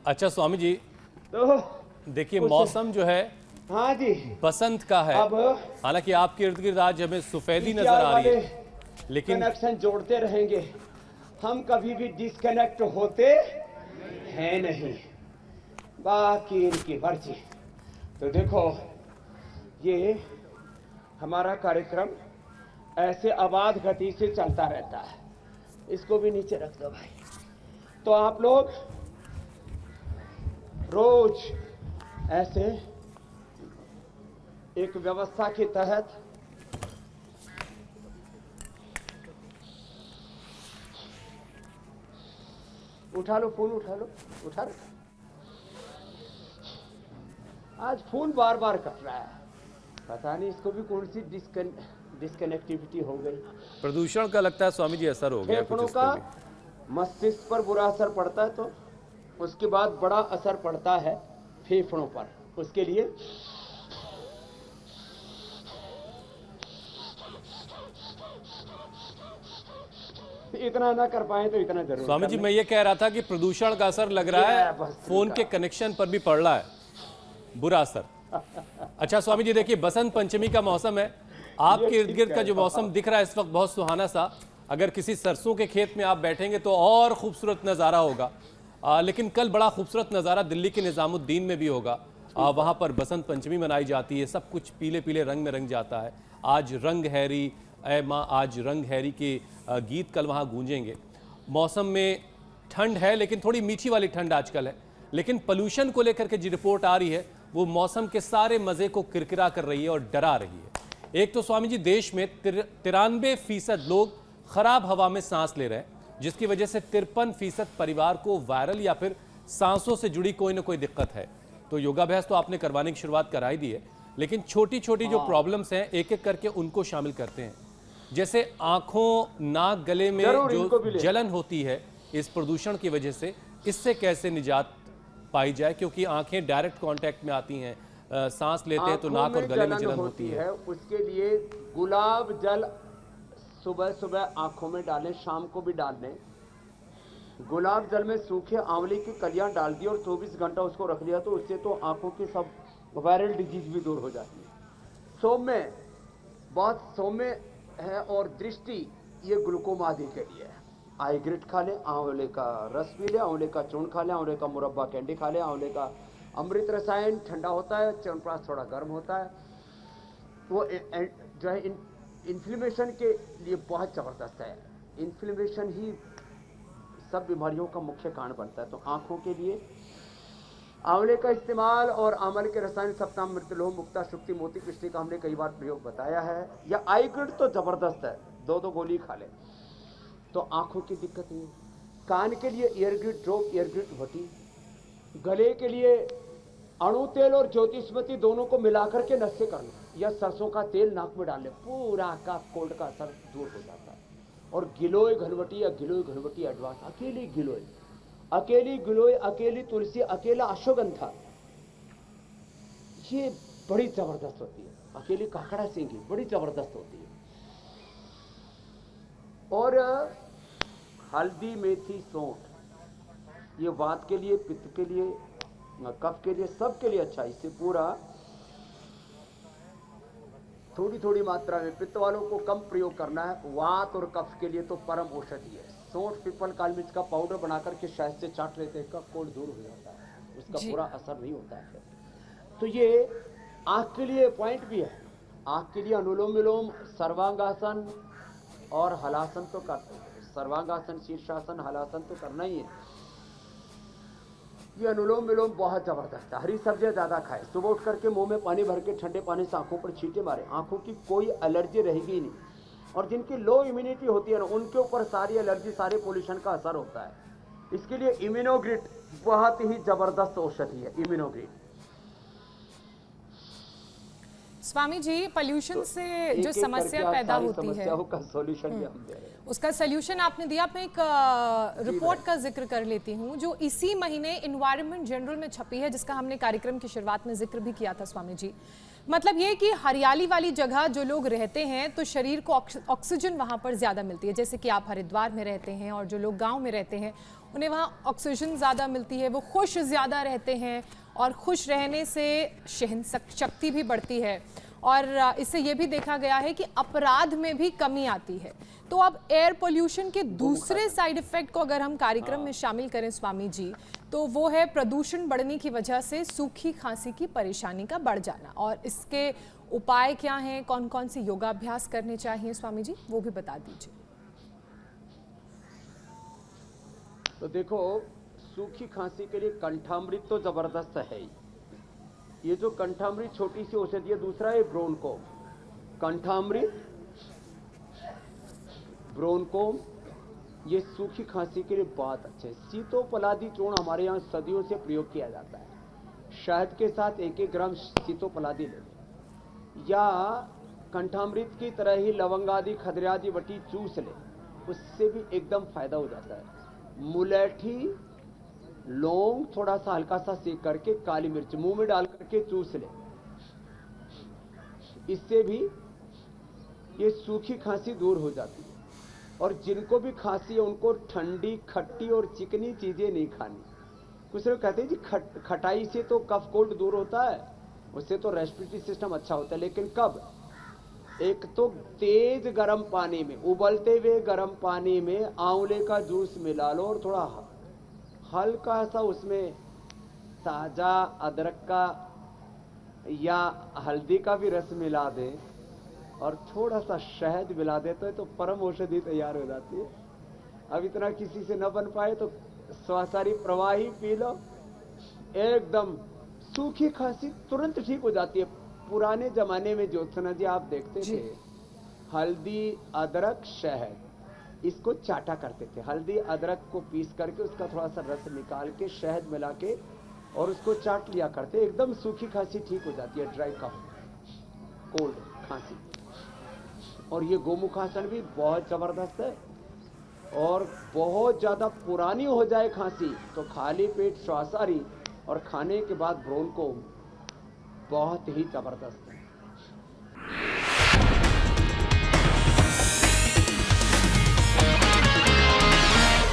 अच्छा स्वामी जी, तो देखिए मौसम जो है हाँ जी, बसंत का है। अब हालांकि आपके इर्द गिर्द आज हमें सफेदी नजर PCR आ रही वाले है, लेकिन कनेक्शन जोड़ते रहेंगे, हम कभी भी डिस्कनेक्ट होते हैं नहीं, बाकी इनकी मर्जी। तो देखो, ये हमारा कार्यक्रम ऐसे आबाद गति से चलता रहता है। इसको भी नीचे रख दो भाई। तो आप लोग रोज ऐसे एक व्यवस्था के तहत उठा लो, फोन उठा लो, उठा लो। आज फोन बार बार कट रहा है, पता नहीं इसको भी कौन सी डिस्कनेक्टिविटी हो गई। प्रदूषण का लगता है स्वामी जी असर हो गया कुछ फेफड़ों इस का पे भी। मस्तिष्क पर बुरा असर पड़ता है, तो उसके बाद बड़ा असर पड़ता है फेफड़ों पर। उसके लिए इतना ना कर पाए तो इतना जरूर स्वामी कर जी लें। मैं ये कह रहा था कि प्रदूषण का असर लग रहा ये है बस फोन का। के कनेक्शन पर भी पड़ रहा है, बुरा असर। अच्छा स्वामी जी, देखिए बसंत पंचमी का मौसम है, आपके इर्द गिर्द का जो मौसम दिख रहा है इस वक्त बहुत सुहाना सा। अगर किसी सरसों के खेत में आप बैठेंगे तो और खूबसूरत नज़ारा होगा। लेकिन कल बड़ा खूबसूरत नज़ारा दिल्ली के निज़ामुद्दीन में भी होगा। वहाँ पर बसंत पंचमी मनाई जाती है, सब कुछ पीले पीले रंग में रंग जाता है। आज रंग हैरी ऐ माँ, आज रंग हैरी के गीत कल वहाँ गूंजेंगे। मौसम में ठंड है, लेकिन थोड़ी मीठी वाली ठंड आजकल है। लेकिन पोल्यूशन को लेकर के जो रिपोर्ट आ रही है वो मौसम के सारे मज़े को किरकिरा कर रही है और डरा रही है। एक तो स्वामी जी, देश में 93% लोग खराब हवा में सांस ले रहे हैं, जिसकी वजह से 53% परिवार को वायरल या फिर सांसों से जुड़ी कोई ना कोई दिक्कत है। तो योगाभ्यास तो आपने करवाने की शुरुआत कराई दी है, लेकिन छोटी छोटी जो प्रॉब्लम्स हैं एक एक करके उनको शामिल करते हैं। जैसे आंखों, नाक, गले में इनको भी जो ले। जलन होती है इस प्रदूषण की वजह से, इससे कैसे निजात पाई जाए? क्योंकि आंखें डायरेक्ट कांटेक्ट में आती हैं, सांस लेते हैं तो आंखों नाक और में गले में जलन होती है। उसके लिए गुलाब जल सुबह सुबह आंखों में डालें, शाम को भी डाल दें। गुलाब जल में सूखे आंवले की कलियां डाल दी और 24 घंटा उसको रख लिया, तो उससे तो आंखों की सब वायरल डिजीज भी दूर हो जाती है। सौम्य, बहुत सौम्य है। और दृष्टि, ये ग्लूकोमा आदि के लिए है। आई ग्रिट खा लें, आंवले का रस पी लें, आंवले का चूर्ण खा लें, आंवले का मुरब्बा कैंडी खा लें, आंवले का अमृत रसायन ठंडा होता है, च्यवनप्राश थोड़ा गर्म होता है। वो जो है इन्फ्लेमेशन के लिए बहुत ज़बरदस्त है। इन्फ्लेमेशन ही सब बीमारियों का मुख्य कारण बनता है। तो आंखों के लिए आंवले का इस्तेमाल और आंवले के रसायन सप्ताह मृतलोह मुक्ता शुक्ति मोती कृष्णि का हमने कई बार प्रयोग बताया है। या आई ग्रिड तो जबरदस्त है, 2-2 गोली खा ले तो आंखों की दिक्कत नहीं। कान के लिए ear grid drop, ear grid भटी। गले के लिए अणु तेल और ज्योतिषमती दोनों को मिलाकर के नशे कर लें, या सरसों का तेल नाक में डाल लें, पूरा का कोल्ड का असर दूर हो जाता है। और गिलोय घनवटी या गिलोय घनवटी एडवांस, अकेली गिलोय, अकेली गिलोय, अकेली तुलसी, अकेला अश्वगंधा, ये बड़ी जबरदस्त होती है। अकेली काकड़ा सिंगी बड़ी जबरदस्त होती है। और हल्दी, मेथी, सौंठ, ये वात के लिए, पित्त के लिए, कफ के लिए, सब के लिए अच्छा। इससे पूरा थोड़ी थोड़ी मात्रा में पित्त वालों को कम प्रयोग करना है। वात और कफ के लिए तो परम औषधि है। सौंठ, पीपल, काली मिर्च का पाउडर बनाकर के शायद से चाट लेते हैं, कफ कोल्ड दूर हो जाता है, उसका पूरा असर नहीं होता है। तो ये आंख के लिए पॉइंट भी है। आंख के लिए अनुलोम विलोम, सर्वांगासन और हलासन तो करते हैं। सर्वांगासन, शीर्षासन, हलासन तो करना ही है। ये अनुलोम विलोम बहुत जबरदस्त है। हरी सब्जियां ज्यादा खाएं। सुबह उठ करके मुंह में पानी भर के ठंडे पानी से आंखों पर छींटे मारे, आंखों की कोई एलर्जी रहेगी ही नहीं। और जिनकी लो इम्यूनिटी होती है ना, उनके ऊपर सारी एलर्जी, सारे पोल्यूशन का असर होता है। इसके लिए इम्यूनोग्रिड बहुत ही जबरदस्त औषधि है। इम्यूनोग्रिड स्वामी जी, पोल्यूशन से जो एक-एक समस्या करके पैदा सारी होती है समस्याओं का सॉल्यूशन भी हम दे रहे हैं। उसका सोल्यूशन आपने दिया। मैं एक रिपोर्ट का जिक्र कर लेती हूँ जो इसी महीने इन्वायरमेंट जनरल में छपी है, जिसका हमने कार्यक्रम की शुरुआत में जिक्र भी किया था स्वामी जी। मतलब ये कि हरियाली वाली जगह जो लोग रहते हैं तो शरीर को ऑक्सीजन वहाँ पर ज़्यादा मिलती है। जैसे कि आप हरिद्वार में रहते हैं और जो लोग गांव में रहते हैं उन्हें वहाँ ऑक्सीजन ज़्यादा मिलती है, वो खुश ज़्यादा रहते हैं और खुश रहने से सहन शक्ति भी बढ़ती है। और इससे ये भी देखा गया है कि अपराध में भी कमी आती है। तो अब एयर पोल्यूशन के दूसरे साइड इफेक्ट को अगर हम कार्यक्रम में शामिल करें स्वामी जी, तो वो है प्रदूषण बढ़ने की वजह से सूखी खांसी की परेशानी का बढ़ जाना। और इसके उपाय क्या हैं, कौन कौन से योगाभ्यास करने चाहिए स्वामी जी, वो भी बता दीजिए। तो देखो, सूखी खांसी के लिए कंठामृत तो जबरदस्त है ही। ये जो कंठामृत छोटी सी औषधि है, दूसरा है ब्रोनकोम। कंठामृत, ब्रोनकोम, ये सूखी खांसी के लिए बहुत अच्छे। सीतोपलादी चूर्ण हमारे यहाँ सदियों से प्रयोग किया जाता है। शहद के साथ 1-1 ग्राम सीतोपलादी ले लें, या कंठामृत की तरह ही लवंगादि खदरादि वटी चूस ले, उससे भी एकदम फायदा हो जाता है। मुलेठी, लौंग थोड़ा सा हल्का सा सेक करके, काली मिर्च मुंह में डाल करके चूस ले, इससे भी ये सूखी खांसी दूर हो जाती है। और जिनको भी खांसी है उनको ठंडी, खट्टी और चिकनी चीजें नहीं खानी। कुछ लोग कहते हैं जी खटाई से तो कफ कोल्ड दूर होता है, उससे तो रेस्पिरेटरी सिस्टम अच्छा होता है, लेकिन कब? एक तो तेज गर्म पानी में, उबलते हुए गर्म पानी में आंवले का जूस मिला लो और थोड़ा हल्का सा उसमें ताजा अदरक का या हल्दी का भी रस मिला दे और थोड़ा सा शहद मिला दे तो परम औषधि तैयार हो जाती है। अब इतना किसी से न बन पाए तो स्वासारी प्रवाह ही पी लो, एकदम सूखी खांसी तुरंत ठीक हो जाती है। पुराने जमाने में ज्योत्सना जी आप देखते थे, हल्दी, अदरक, शहद, इसको चाटा करते थे। हल्दी अदरक को पीस करके उसका थोड़ा सा रस निकाल के शहद मिला के और उसको चाट लिया करते, एकदम सूखी खांसी ठीक हो जाती है, ड्राई कफ, कोल्ड खांसी। और ये गोमुखासन भी बहुत जबरदस्त है। और बहुत ज्यादा पुरानी हो जाए खांसी तो खाली पेट श्वासारी और खाने के बाद ब्रोनकोम बहुत ही जबरदस्त है।